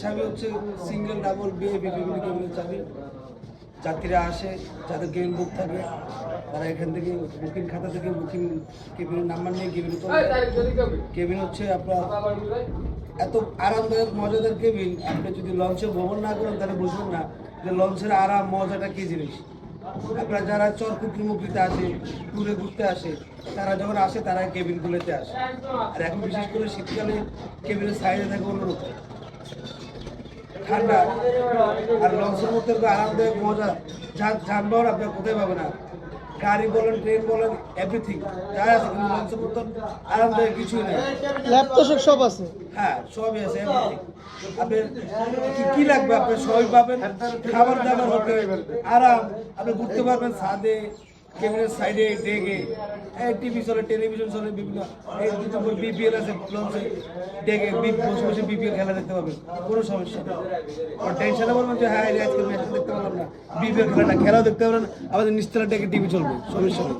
চাবি হচ্ছে single double VIP family কেবিনের চাবি। যাত্রীরা আসে, যাদের কেবিন বুক থাকে তারা এখান থেকে বুকিং খাতা থেকে বুকিং কেবিনের নাম্বার নিয়ে কেবিনে চলে যায়। কেবিন হচ্ছে আপনার এত আরামদায়ক মজাদার কেবিন, আপনি যদি লঞ্চে ভ্রমণ না করেন তাহলে বুঝবেন না যে লঞ্চের আরাম মজাটা কী জিনিস। আপনারা যারা চরকুকরি মুকরিতে আসে, ট্যুরে ঘুরতে আসে, তারা যখন আসে তারা কেবিনগুলোতে আসে। আর এখন বিশেষ করে শীতকালে কেবিনের সাইডে থাকে অন্যরকম ঠান্ডা। আর লঞ্চের মধ্যে আরামদায়ক মজা যানবাহন আপনার কোথায় পাবেন না। গাড়ি বলেন, ট্রেন বলেন, এভরিথিং যাই আছে, কিন্তু লঞ্চের মধ্যে আরামদায়ক কিছুই নেই। ল্যাপটপ সব আছে, হ্যাঁ সবই আছে, এভরিথিং। আপনার কি লাগবে আপনি সবই পাবেন। খাবার দাবার হতে আরাম, আপনি ঘুরতে পারবেন ছাদে, কেবিনের সাইডে, ডেকে, টিভি চলে, টেলিভিশন চলে, বিভিন্ন এই বিপিএল আছে লঞ্চে, ডেকে বসে বসে বিপিএল খেলা দেখতে পাবেন, কোনো সমস্যা নেই। আর টেনশনে বলবেন যে হ্যাঁ আজকে ম্যাচটা দেখতে পারলাম না, বিপিএল খেলাও দেখতে পারবেন, আমাদের নিচতলা ডেকে টিভি চলবে, সমস্যা নেই।